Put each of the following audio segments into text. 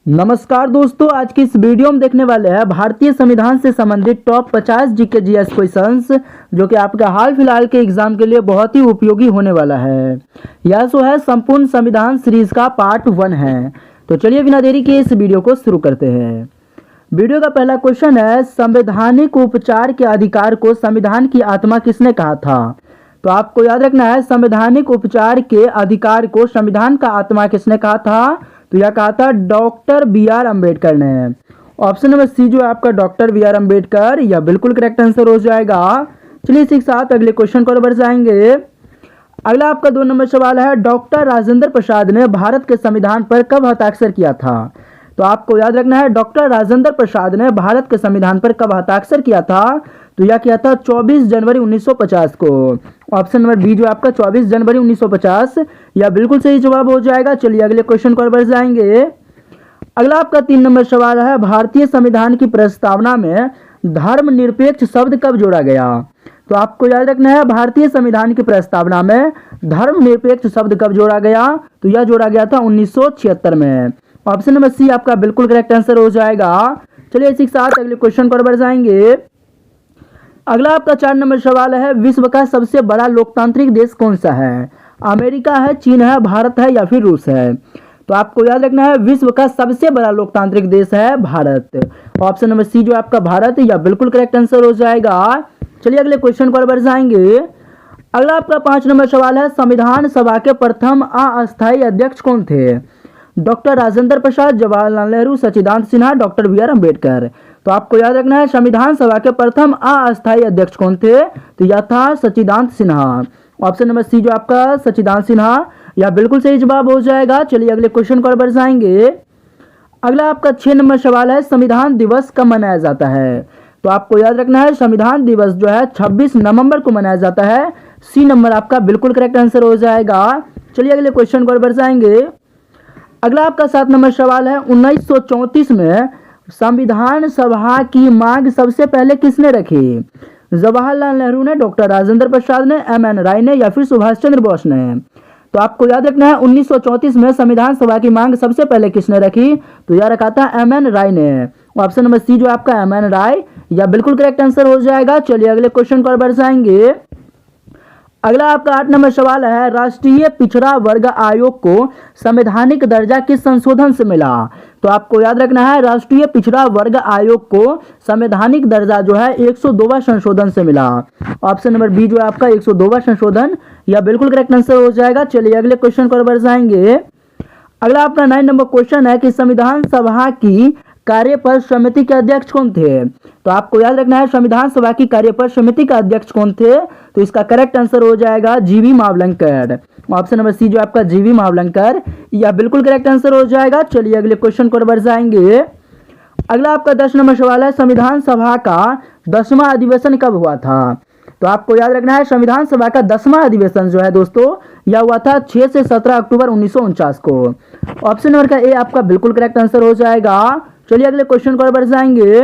नमस्कार दोस्तों, आज की इस वीडियो में देखने वाले हैं भारतीय संविधान से संबंधित टॉप 50 जीके जीएस क्वेश्चंस जो कि आपका हाल फिलहाल के एग्जाम के लिए बहुत ही उपयोगी होने वाला है। यह सो है संपूर्ण संविधान सीरीज का पार्ट 1 है। तो चलिए बिना देरी के इस वीडियो को शुरू करते हैं। वीडियो का पहला क्वेश्चन है, संवैधानिक उपचार के अधिकार को संविधान की आत्मा किसने कहा था? तो आपको याद रखना है, संवैधानिक उपचार के अधिकार को संविधान का आत्मा किसने कहा था? तो यह कहा था डॉक्टर बी आर अम्बेडकर ने। ऑप्शन नंबर सी जो है आपका डॉक्टर बी आर अम्बेडकर, यह बिल्कुल करेक्ट आंसर हो जाएगा। चलिए इसी के साथ अगले क्वेश्चन को बढ़ जाएंगे। अगला आपका 2 नंबर सवाल है, डॉक्टर राजेंद्र प्रसाद ने भारत के संविधान पर कब हस्ताक्षर किया था? तो आपको याद रखना है, डॉक्टर राजेंद्र प्रसाद ने भारत के संविधान पर कब हस्ताक्षर किया था? तो यह किया था 24 जनवरी 1950 को। ऑप्शन नंबर बी जो आपका 24 जनवरी 1950, यह बिल्कुल सही जवाब हो जाएगा। चलिए अगले क्वेश्चन को बढ़ जाएंगे। अगला आपका 3 नंबर सवाल है, भारतीय संविधान की प्रस्तावना में धर्मनिरपेक्ष शब्द कब जोड़ा गया? तो आपको याद रखना है, भारतीय संविधान की प्रस्तावना में धर्मनिरपेक्ष शब्द कब जोड़ा गया? तो यह जोड़ा गया था 1976 में। ऑप्शन नंबर सी आपका बिल्कुल करेक्ट आंसर हो जाएगा। चलिए इसी के साथ अगले क्वेश्चन पर बढ़ जाएंगे। अगला आपका 4 नंबर सवाल है, विश्व का सबसे बड़ा लोकतांत्रिक देश कौन सा है? अमेरिका है, चीन है, भारत है या फिर रूस है? तो आपको याद रखना है, विश्व का सबसे बड़ा लोकतांत्रिक देश है भारत। ऑप्शन नंबर सी जो आपका भारत, यह बिल्कुल करेक्ट आंसर हो जाएगा। चलिए अगले क्वेश्चन पर बढ़ जाएंगे। अगला आपका 5 नंबर सवाल है, संविधान सभा के प्रथम अस्थायी अध्यक्ष कौन थे? Doctor Rajendra Prasad, Jawaharlal Nehru, Sachchidananda Sinha, doctor B R Ambedkar. तो आपको याद रखना है, संविधान सभा के प्रथम अस्थायी अध्यक्ष कौन थे? तो यह था सच्चिदानंद सिन्हा। ऑप्शन नंबर सी जो आपका सच्चिदानंद सिन्हा, यह बिल्कुल सही जवाब हो जाएगा। चलिए अगले क्वेश्चन को बढ़ जाएंगे। अगला आपका 6 नंबर सवाल है, संविधान दिवस कब मनाया जाता है? तो आपको याद रखना है, संविधान दिवस जो है 26 नवंबर को मनाया जाता है। सी नंबर आपका बिल्कुल करेक्ट आंसर हो जाएगा। चलिए अगले क्वेश्चन को बढ़ जाएंगे। अगला आपका 7 नंबर सवाल है, 1934 में संविधान सभा की मांग सबसे पहले किसने रखी? जवाहरलाल नेहरू ने, डॉक्टर राजेंद्र प्रसाद ने, एम.एन. राय ने या फिर सुभाष चंद्र बोस ने? तो आपको याद रखना है, 1934 में संविधान सभा की मांग सबसे पहले किसने रखी? तो यह रखा था एम.एन. राय ने। ऑप्शन नंबर सी जो आपका एम.एन. राय, यह बिल्कुल करेक्ट आंसर हो जाएगा। चलिए अगले क्वेश्चन पर बढ़ जाएंगे। अगला आपका 8 नंबर सवाल है, राष्ट्रीय पिछड़ा वर्ग आयोग को संवैधानिक दर्जा किस संशोधन से मिला? तो आपको याद रखना है, राष्ट्रीय पिछड़ा वर्ग आयोग को संवैधानिक दर्जा जो है 102वां संशोधन से मिला। ऑप्शन नंबर बी जो है आपका 102वां संशोधन, यह बिल्कुल करेक्ट आंसर हो जाएगा। चलिए अगले क्वेश्चन पर बढ़ जाएंगे। अगला आपका 9 नंबर क्वेश्चन है कि संविधान सभा की कार्यपर समिति के अध्यक्ष कौन थे? तो आपको याद रखना है, संविधान सभा की कार्यपर समिति का अध्यक्ष कौन थे? तो इसका करेक्ट आंसर हो जाएगा जीवी मावलंकर। ऑप्शन नंबर सी जो आपका जीवी मावलंकर, यह बिल्कुल करेक्ट आंसर हो जाएगा। चलिए अगले क्वेश्चन को बढ़ जाएंगे। अगला आपका 10 नंबर सवाल है, संविधान सभा का 10वां अधिवेशन कब हुआ था? तो आपको याद रखना है, संविधान सभा का 10वां अधिवेशन जो है दोस्तों, यह हुआ था 6 से 17 अक्टूबर 1949 को। ऑप्शन नंबर का ए आपका बिल्कुल करेक्ट आंसर हो जाएगा। चलिए अगले क्वेश्चन पर बढ़ जाएंगे।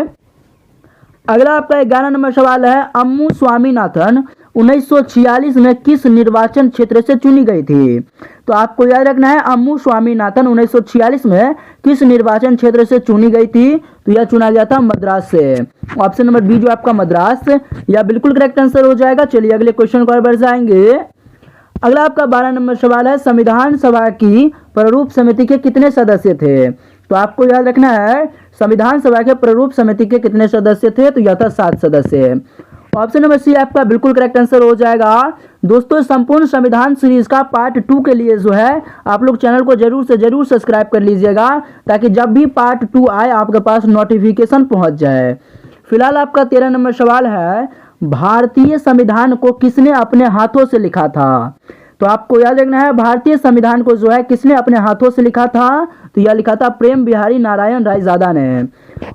अगला आपका 11 नंबर सवाल है, अम्मू स्वामीनाथन 1946 में किस निर्वाचन क्षेत्र से चुनी गई थी? तो आपको याद रखना है, अम्मू स्वामीनाथन 1946 में किस निर्वाचन क्षेत्र से चुनी गई थी? तो यह चुना गया था मद्रास से। ऑप्शन नंबर बी जो आपका मद्रास, यह बिल्कुल करेक्ट आंसर हो जाएगा। चलिए अगले क्वेश्चन पर बढ़ जाएंगे। अगला आपका 12 नंबर सवाल है, संविधान सभा की प्रारूप समिति के कितने सदस्य थे? तो आपको याद रखना है, संविधान सभा के प्रारूप समिति के कितने सदस्य थे? तो यह था 7 सदस्य। ऑप्शन नंबर सी आपका बिल्कुल करेक्ट आंसर हो जाएगा। दोस्तों संपूर्ण संविधान सीरीज का पार्ट 2 के लिए जो है आप लोग चैनल को जरूर से जरूर सब्सक्राइब कर लीजिएगा, ताकि जब भी पार्ट 2 आए आपके पास नोटिफिकेशन पहुंच जाए। फिलहाल आपका 13 नंबर सवाल है, भारतीय संविधान को किसने अपने हाथों से लिखा था? तो आपको याद रखना है, भारतीय संविधान को जो है किसने अपने हाथों से लिखा था? तो यह लिखा था प्रेम बिहारी नारायण रायजादा ने।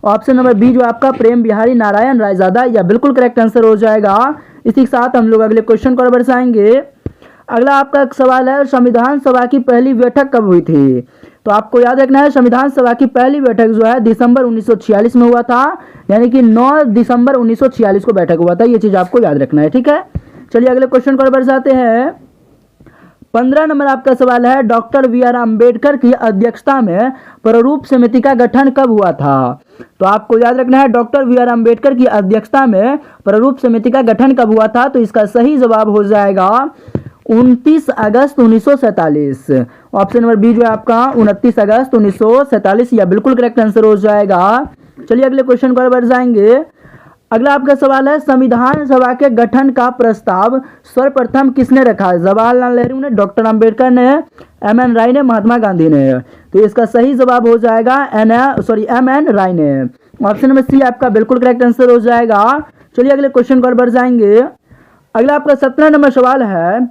ऑप्शन नंबर बी जो आपका प्रेम बिहारी नारायण रायजादा, यह बिल्कुल करेक्ट आंसर हो जाएगा। इसी के साथ हम लोग अगले क्वेश्चन को बढ़ जाएंगे। अगला आपका सवाल है, संविधान सभा की पहली बैठक कब हुई थी? तो आपको याद रखना है, संविधान सभा की पहली बैठक जो है दिसंबर 1946 में हुआ था, यानी कि 9 दिसंबर 1946 को बैठक हुआ था। ये चीज आपको याद रखना है, ठीक है। चलिए अगले क्वेश्चन पर बढ़ जाते हैं। 15 नंबर आपका सवाल है, डॉक्टर बी आर अम्बेडकर की अध्यक्षता में प्रारूप समिति का गठन कब हुआ था? तो आपको याद रखना है, डॉक्टर बी आर अम्बेडकर की अध्यक्षता में प्रारूप समिति का गठन कब हुआ था? तो इसका सही जवाब हो जाएगा 29 अगस्त 1947। ऑप्शन नंबर बी जो है आपका 29 अगस्त 1947 या बिल्कुल करेक्ट आंसर हो जाएगा। चलिए अगले क्वेश्चन पर बढ़ जाएंगे। अगला आपका सवाल है, संविधान सभा के गठन का प्रस्ताव सर्वप्रथम किसने रखा? जवाहरलाल नेहरू ने, डॉक्टर अंबेडकर ने, एम.एन. राय ने, महात्मा गांधी ने। तो इसका सही जवाब हो जाएगा एम.एन. राय ने। ऑप्शन नंबर सी आपका बिल्कुल करेक्ट आंसर हो जाएगा। चलिए अगले क्वेश्चन पर बढ़ जाएंगे। अगला आपका 17 नंबर सवाल है,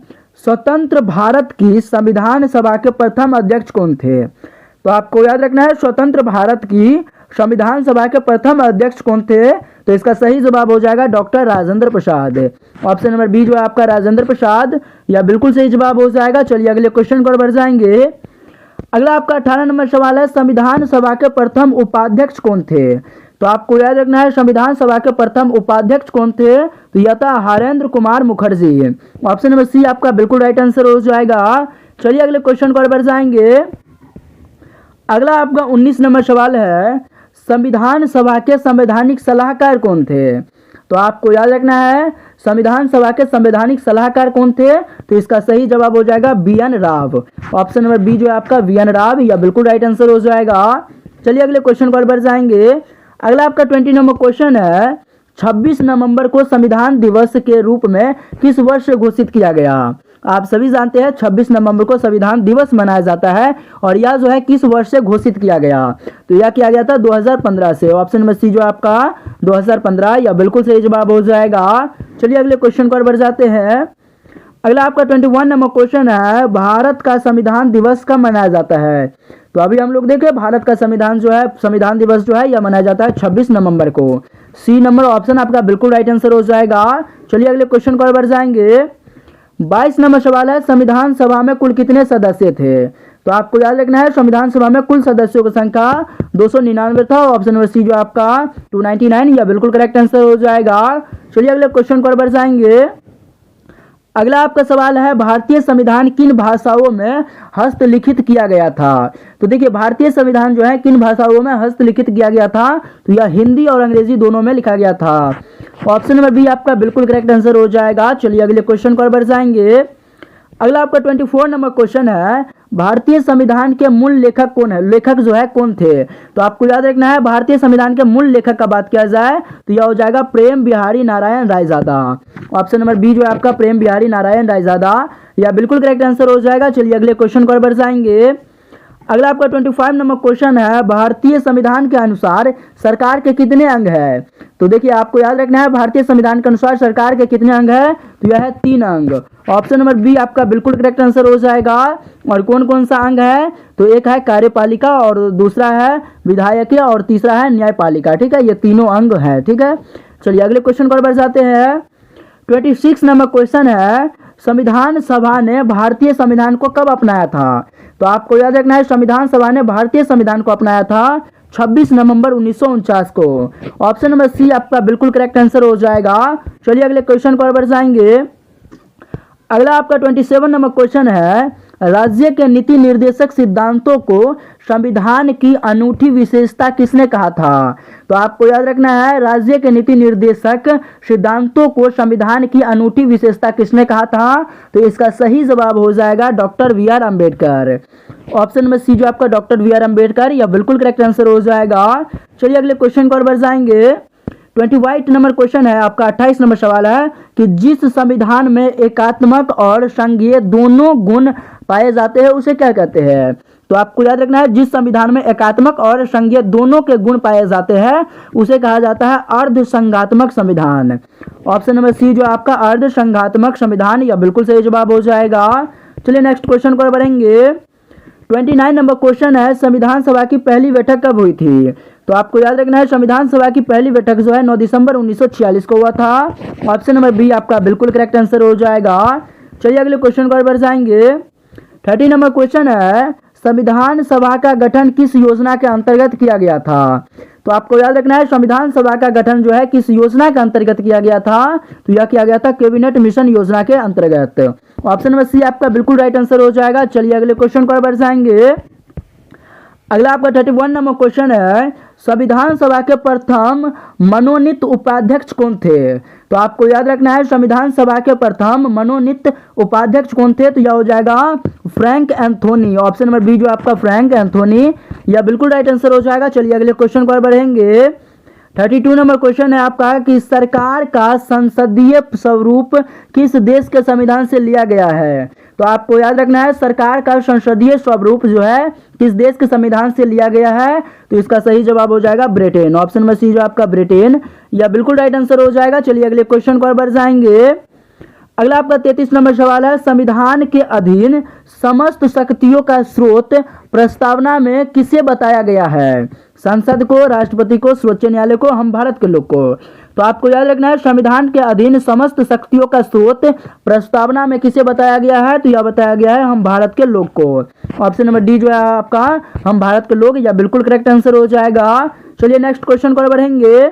स्वतंत्र भारत की संविधान सभा के प्रथम अध्यक्ष कौन थे? तो आपको याद रखना है, स्वतंत्र भारत की संविधान सभा के प्रथम अध्यक्ष कौन थे? तो इसका सही जवाब हो जाएगा डॉक्टर राजेंद्र प्रसाद। ऑप्शन नंबर बी जो है आपका राजेंद्र प्रसाद या बिल्कुल सही जवाब हो जाएगा। चलिए अगले क्वेश्चन पर बढ़ जाएंगे। अगला आपका 18 नंबर सवाल है, संविधान सभा के प्रथम उपाध्यक्ष कौन थे? तो आपको याद रखना है, संविधान सभा के प्रथम उपाध्यक्ष कौन थे? तो यह था Harendra Kumar Mukherjee. Option number C आपका बिल्कुल राइट आंसर हो जाएगा। चलिए अगले क्वेश्चन पर बढ़ जाएंगे। अगला आपका 19 नंबर सवाल है, संविधान सभा के संवैधानिक सलाहकार कौन थे? तो आपको याद रखना है, संविधान सभा के संवैधानिक सलाहकार कौन थे? तो इसका सही जवाब हो जाएगा B N. Rau. Option number B जो है आपका बी.एन. राव या बिल्कुल राइट आंसर हो जाएगा। चलिए अगले क्वेश्चन पर बढ़ जाएंगे। अगला आपका 20 नंबर क्वेश्चन है, 26 नवंबर को संविधान दिवस के रूप में किस वर्ष घोषित किया गया? आप सभी जानते हैं 26 नवंबर को संविधान दिवस मनाया जाता है और यह जो है किस वर्ष से घोषित किया गया? तो यह किया गया था 2015 से। ऑप्शन नंबर सी जो आपका 2015 या बिल्कुल सही जवाब हो जाएगा। चलिए अगले क्वेश्चन पर बढ़ जाते हैं। अगला आपका 21 नंबर क्वेश्चन है, भारत का संविधान दिवस कब मनाया जाता है? तो अभी हम लोग देखें, भारत का संविधान जो है, संविधान दिवस जो है यह मनाया जाता है 26 नवंबर को। सी नंबर ऑप्शन आपका बिल्कुल राइट आंसर हो जाएगा। चलिए अगले क्वेश्चन पर बढ़ जाएंगे। 22 नंबर सवाल है, संविधान सभा में कुल कितने सदस्य थे? तो आपको याद रखना है, संविधान सभा में कुल सदस्यों की संख्या 299 था। ऑप्शन नंबर सी जो आपका 299 या बिल्कुल करेक्ट आंसर हो जाएगा। चलिए अगले क्वेश्चन पर बढ़ जाएंगे। अगला आपका सवाल है, भारतीय संविधान किन भाषाओं में हस्तलिखित किया गया था? तो देखिए, भारतीय संविधान जो है किन भाषाओं में हस्तलिखित किया गया था? तो यह हिंदी और अंग्रेजी दोनों में लिखा गया था। ऑप्शन नंबर बी आपका बिल्कुल करेक्ट आंसर हो जाएगा। चलिए अगले क्वेश्चन पर बढ़ जाएंगे। अगला आपका 24 नंबर क्वेश्चन है, भारतीय संविधान के मूल लेखक कौन है? लेखक जो है कौन थे? तो आपको याद रखना है, भारतीय संविधान के मूल लेखक का बात किया जाए तो यह हो जाएगा Prem Bihari Narayan Raizada. Option number B जो है आपका प्रेम बिहारी नारायण रायजादा या बिल्कुल करेक्ट आंसर हो जाएगा। चलिए अगले क्वेश्चन पर बढ़ जाएंगे। अगला आपका 25 नंबर क्वेश्चन है, भारतीय संविधान के अनुसार सरकार के कितने अंग है? तो देखिए, आपको याद रखना है, भारतीय संविधान के अनुसार सरकार के कितने अंग है? तो यह है 3 अंग। ऑप्शन नंबर बी आपका बिल्कुल करेक्ट आंसर हो जाएगा। और कौन कौन सा अंग है? तो एक है कार्यपालिका और दूसरा है विधायकीय और तीसरा है न्यायपालिका। ठीक है, ये तीनों अंग है। ठीक है, चलिए अगले क्वेश्चन पर बढ़ जाते हैं। 26 नंबर क्वेश्चन है, संविधान सभा ने भारतीय संविधान को कब अपनाया था? तो आपको याद रखना है, संविधान सभा ने भारतीय संविधान को अपनाया था 26 नवंबर 1949 को। ऑप्शन नंबर सी आपका बिल्कुल करेक्ट आंसर हो जाएगा। चलिए अगले क्वेश्चन पर बढ़ जाएंगे। अगला आपका 27 नंबर क्वेश्चन है, राज्य के नीति निर्देशक सिद्धांतों को संविधान की अनूठी विशेषता किसने कहा था? तो आपको याद रखना है, राज्य के नीति निर्देशक सिद्धांतों को संविधान की अनूठी विशेषता किसने कहा था? तो इसका सही जवाब हो जाएगा doctor B R Ambedkar. Option number C जो आपका डॉक्टर बी आर अम्बेडकर या बिल्कुल करेक्ट आंसर हो जाएगा। चलिए अगले क्वेश्चन पर बढ़ जाएंगे। 28 नंबर क्वेश्चन है आपका, 28 नंबर सवाल है कि जिस संविधान में एकात्मक और संघीय दोनों गुण पाए जाते हैं उसे क्या कहते हैं? तो आपको याद रखना है, जिस संविधान में एकात्मक और संघीय दोनों के गुण पाए जाते हैं उसे कहा जाता है अर्ध संघात्मक संविधान। ऑप्शन नंबर सी जो आपका अर्ध संघात्मक संविधान या बिल्कुल सही जवाब हो जाएगा। चलिए नेक्स्ट क्वेश्चन पर बढ़ेंगे। 29 नंबर क्वेश्चन है, संविधान सभा की पहली बैठक कब हुई थी? तो आपको याद रखना है, संविधान सभा की पहली बैठक जो है 9 दिसंबर 1946 को हुआ था। ऑप्शन नंबर बी आपका बिल्कुल करेक्ट आंसर हो जाएगा। चलिए अगले क्वेश्चन पर बढ़ जाएंगे। 30 नंबर क्वेश्चन है, संविधान सभा का गठन किस योजना के अंतर्गत किया गया था? तो आपको याद रखना है, संविधान सभा का गठन जो है किस योजना के अंतर्गत किया गया था? तो यह किया गया था कैबिनेट मिशन योजना के अंतर्गत। ऑप्शन नंबर सी आपका बिल्कुल राइट आंसर हो जाएगा। चलिए अगले क्वेश्चन को बढ़ जाएंगे। अगला आपका 31 नंबर क्वेश्चन है, संविधान सभा के प्रथम मनोनीत उपाध्यक्ष कौन थे? तो आपको याद रखना है संविधान सभा के प्रथम मनोनीत उपाध्यक्ष कौन थे, तो यह हो जाएगा Frank Anthony. Option number B जो आपका फ्रैंक एंथोनी, यह बिल्कुल राइट आंसर हो जाएगा। चलिए अगले क्वेश्चन को बढ़ेंगे। 32 नंबर क्वेश्चन है आपका कि सरकार का संसदीय स्वरूप किस देश के संविधान से लिया गया है? तो आपको याद रखना है सरकार का संसदीय स्वरूप जो है किस देश के संविधान से लिया गया है, तो इसका सही जवाब हो जाएगा ब्रिटेन। ऑप्शन नंबर सी जो आपका ब्रिटेन, यह बिल्कुल राइट आंसर हो जाएगा। चलिए अगले क्वेश्चन को बढ़ जाएंगे। अगला आपका 33 नंबर सवाल है, संविधान के अधीन समस्त शक्तियों का स्रोत प्रस्तावना में किसे बताया गया है? संसद को, राष्ट्रपति को, सर्वोच्च न्यायालय को, हम भारत के लोग को? तो आपको याद रखना है संविधान के अधीन समस्त शक्तियों का स्रोत प्रस्तावना में किसे बताया गया है, तो यह बताया गया है हम भारत के लोग को। ऑप्शन नंबर डी जो है आपका हम भारत के लोग, यह बिल्कुल करेक्ट आंसर हो जाएगा। चलिए नेक्स्ट क्वेश्चन को बढ़ेंगे।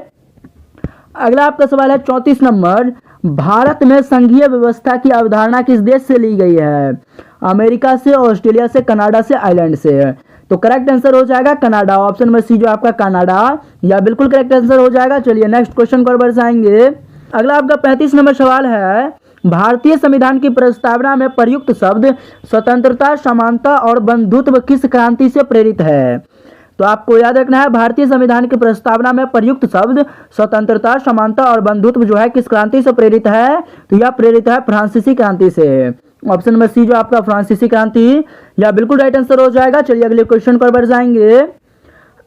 अगला आपका सवाल है 34 नंबर, भारत में संघीय व्यवस्था की अवधारणा किस देश से ली गई है? अमेरिका से, ऑस्ट्रेलिया से, कनाडा से, आयरलैंड से? तो करेक्ट आंसर हो जाएगा कनाडा। ऑप्शन नंबर सी जो आपका कनाडा, यह बिल्कुल करेक्ट आंसर हो जाएगा। चलिए नेक्स्ट क्वेश्चन को बढ़ जाएंगे। अगला आपका 35 नंबर सवाल है, भारतीय संविधान की प्रस्तावना में प्रयुक्त शब्द स्वतंत्रता, समानता और बंधुत्व किस क्रांति से प्रेरित है? तो आपको याद रखना है भारतीय संविधान की प्रस्तावना में प्रयुक्त शब्द स्वतंत्रता, समानता और बंधुत्व जो है किस क्रांति से प्रेरित है? तो यह प्रेरित है फ्रांसीसी क्रांति से। ऑप्शन नंबर सी जो आपका फ्रांसीसी क्रांति, यह बिल्कुल राइट आंसर हो जाएगा। चलिए अगले क्वेश्चन पर बढ़ जाएंगे।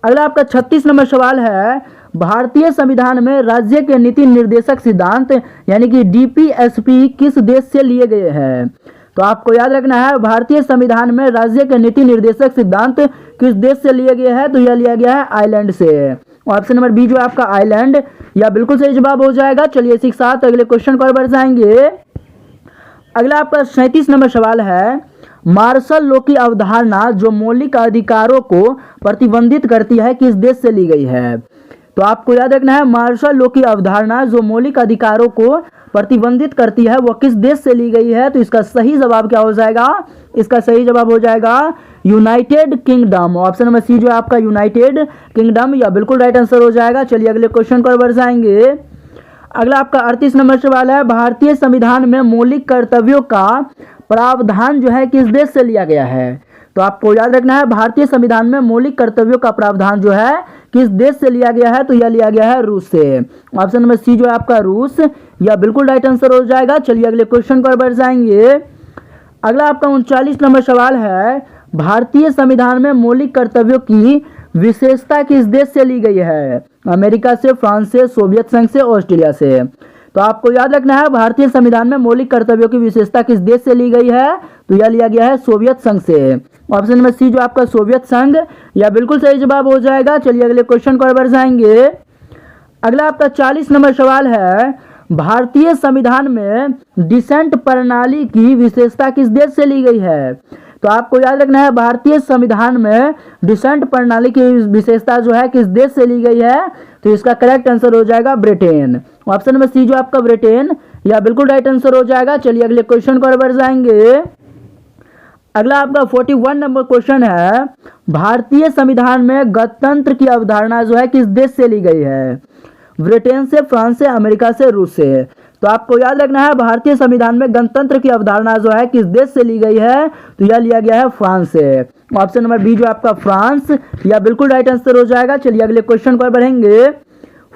अगला आपका 36 नंबर सवाल है, भारतीय संविधान में राज्य के नीति निर्देशक सिद्धांत यानी कि डीपीएसपी किस देश से लिए गए हैं? तो आपको याद रखना है भारतीय संविधान में राज्य के नीति निर्देशक सिद्धांत किस देश से लिए गए हैं, तो यह लिया गया है आयरलैंड से। ऑप्शन नंबर बी जो आपका आयरलैंड, यह बिल्कुल सही जवाब हो जाएगा। चलिए इसी के साथ अगले क्वेश्चन पर बढ़ जाएंगे। अगला आपका 37 नंबर सवाल है, मार्शल लॉ की अवधारणा जो मौलिक अधिकारों को प्रतिबंधित करती है किस देश से ली गई है? तो आपको याद रखना है मार्शल लॉ की अवधारणा जो मौलिक अधिकारों को प्रतिबंधित करती है वो किस देश से ली गई है? तो इसका सही जवाब क्या हो जाएगा? इसका सही जवाब हो जाएगा United Kingdom. Option number C जो आपका यूनाइटेड किंगडम, यह बिल्कुल राइट आंसर हो जाएगा। चलिए अगले क्वेश्चन पर बढ़ जाएंगे। अगला आपका 38 नंबर सवाल है, भारतीय संविधान में मौलिक कर्तव्यों का प्रावधान जो है किस देश से लिया गया है? तो आपको याद रखना है भारतीय संविधान में मौलिक कर्तव्यों का प्रावधान जो है किस देश से लिया गया है? तो यह लिया गया है रूस से। ऑप्शन नंबर सी जो है आपका रूस, यह बिल्कुल राइट आंसर हो जाएगा। चलिए अगले क्वेश्चन पर बढ़ जाएंगे। अगला आपका 39 नंबर सवाल है, भारतीय संविधान में मौलिक कर्तव्यों की विशेषता किस देश से ली गई है? अमेरिका से, फ्रांस से, सोवियत संघ से, ऑस्ट्रेलिया से? तो आपको याद रखना है भारतीय संविधान में मौलिक कर्तव्यों की विशेषता किस देश से ली गई है? तो यह लिया गया है सोवियत संघ से। ऑप्शन नंबर सी जो आपका सोवियत संघ, यह बिल्कुल सही जवाब हो जाएगा। चलिए अगले क्वेश्चन को बढ़ जाएंगे। अगला आपका 40 नंबर सवाल है, भारतीय संविधान में डिसेंट प्रणाली की विशेषता किस देश से ली गई है? तो आपको याद रखना है भारतीय संविधान में डिसेंट प्रणाली की विशेषता जो है किस देश से ली गई है? तो इसका करेक्ट आंसर हो जाएगा ब्रिटेन। ऑप्शन नंबर सी जो आपका ब्रिटेन, यह बिल्कुल राइट आंसर हो जाएगा। चलिए अगले क्वेश्चन पर बढ़ जाएंगे। अगला आपका 41 नंबर क्वेश्चन है, भारतीय संविधान में गणतंत्र की अवधारणा जो है किस देश से ली गई है? ब्रिटेन से, फ्रांस से, अमेरिका से, रूस से? तो आपको याद रखना है भारतीय संविधान में गणतंत्र की अवधारणा जो है किस देश से ली गई है? तो यह लिया गया है फ्रांस से। ऑप्शन नंबर बी जो आपका फ्रांस, यह बिल्कुल राइट आंसर हो जाएगा। चलिए अगले क्वेश्चन पर बढ़ेंगे।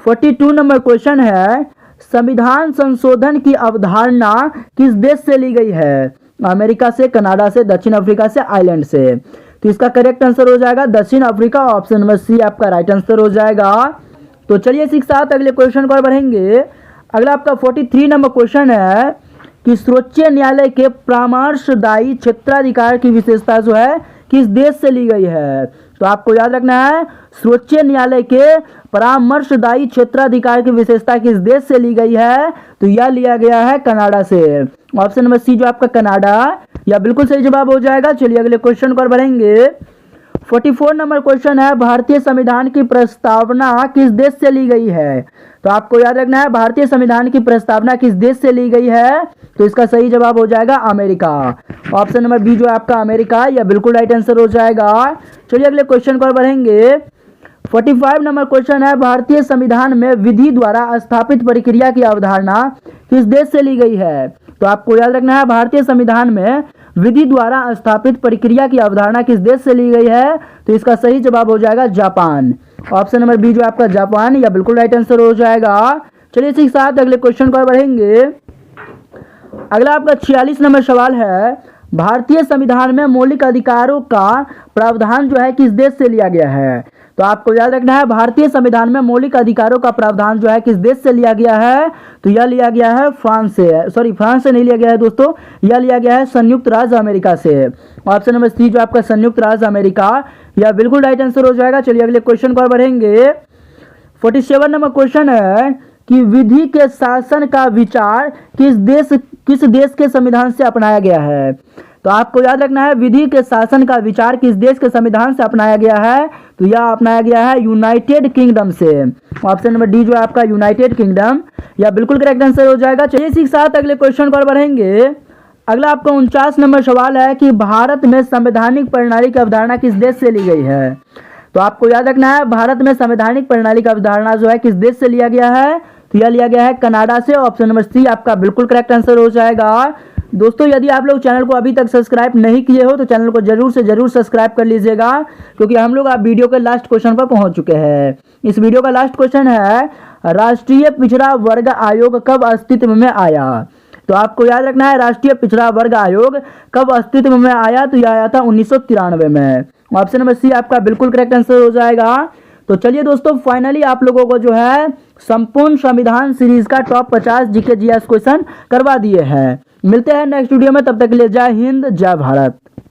42 नंबर क्वेश्चन है, संविधान संशोधन की अवधारणा किस देश से ली गई है? अमेरिका से, कनाडा से, दक्षिण अफ्रीका से, आयरलैंड से? तो इसका करेक्ट आंसर हो जाएगा दक्षिण अफ्रीका। ऑप्शन नंबर सी आपका राइट आंसर हो जाएगा। तो चलिए इसी के साथ अगले क्वेश्चन पर बढ़ेंगे। अगला आपका 43 नंबर क्वेश्चन है कि सर्वोच्च न्यायालय के परामर्शदायी क्षेत्राधिकार की विशेषता जो है किस देश से ली गई है? तो आपको याद रखना है सर्वोच्च न्यायालय के परामर्शदायी क्षेत्राधिकार की विशेषता किस देश से ली गई है? तो यह लिया गया है कनाडा से। ऑप्शन नंबर सी जो आपका कनाडा, यह बिल्कुल सही जवाब हो जाएगा। चलिए अगले क्वेश्चन पर बढ़ेंगे। 44 नंबर क्वेश्चन है, भारतीय संविधान की प्रस्तावना किस देश से ली गई है? तो आपको याद रखना है भारतीय संविधान की प्रस्तावना किस देश से ली गई है, तो इसका सही जवाब हो जाएगा अमेरिका। ऑप्शन नंबर बी जो है आपका अमेरिका, यह बिल्कुल राइट आंसर हो जाएगा। चलिए अगले क्वेश्चन पर बढ़ेंगे। 45 नंबर क्वेश्चन है, भारतीय संविधान में विधि द्वारा स्थापित प्रक्रिया की अवधारणा किस देश से ली गई है, तो आपको याद रखना है भारतीय संविधान में विधि द्वारा स्थापित प्रक्रिया की अवधारणा किस देश से ली गई है, तो इसका सही जवाब हो जाएगा जापान। ऑप्शन नंबर बी जो आपका जापान, यह बिल्कुल राइट आंसर हो जाएगा। चलिए इसी के साथ अगले क्वेश्चन पर बढ़ेंगे। अगला आपका 46 नंबर सवाल है, भारतीय संविधान में मौलिक अधिकारों का प्रावधान जो है किस देश से लिया गया है, तो आपको याद रखना है भारतीय संविधान में मौलिक अधिकारों का प्रावधान जो है किस देश से लिया गया है, तो यह लिया गया है फ्रांस से। सॉरी, फ्रांस से नहीं लिया गया है दोस्तों, यह लिया गया है संयुक्त राज्य अमेरिका से। ऑप्शन नंबर सी जो आपका संयुक्त राज्य अमेरिका, यह बिल्कुल राइट आंसर हो जाएगा। चलिए अगले क्वेश्चन पर बढ़ेंगे। 47 नंबर क्वेश्चन है कि विधि के शासन का विचार किस देश के संविधान से अपनाया गया है, तो आपको याद रखना है विधि के शासन का विचार किस देश के संविधान से अपनाया गया है, तो यह अपनाया गया है यूनाइटेड किंगडम से। ऑप्शन नंबर डी जो है आपका यूनाइटेड किंगडम, यह बिल्कुल करेक्ट आंसर हो जाएगा। चलिए इसी के साथ अगले क्वेश्चन पर बढ़ेंगे। अगला आपका 49 नंबर सवाल है कि भारत में संवैधानिक प्रणाली की अवधारणा किस देश से ली गई है, तो आपको याद रखना है भारत में संवैधानिक प्रणाली की अवधारणा जो है किस देश से लिया गया है, तो यह लिया गया है कनाडा से। ऑप्शन नंबर सी आपका बिल्कुल करेक्ट आंसर हो जाएगा। दोस्तों यदि आप लोग चैनल को अभी तक सब्सक्राइब नहीं किए हो तो चैनल को जरूर से जरूर सब्सक्राइब कर लीजिएगा, क्योंकि हम लोग आप वीडियो के लास्ट क्वेश्चन पर पहुंच चुके हैं। इस वीडियो का लास्ट क्वेश्चन है, राष्ट्रीय पिछड़ा वर्ग आयोग कब अस्तित्व में आया, तो आपको याद रखना है राष्ट्रीय पिछड़ा वर्ग आयोग कब अस्तित्व में आया, तो यह आया था 1993 में। ऑप्शन नंबर सी आपका बिल्कुल करेक्ट आंसर हो जाएगा। तो चलिए दोस्तों फाइनली आप लोगों को जो है संपूर्ण संविधान सीरीज का टॉप 50 जीके जीएस क्वेश्चन करवा दिए हैं। मिलते हैं नेक्स्ट वीडियो में, तब तक के लिए जय हिंद जय भारत।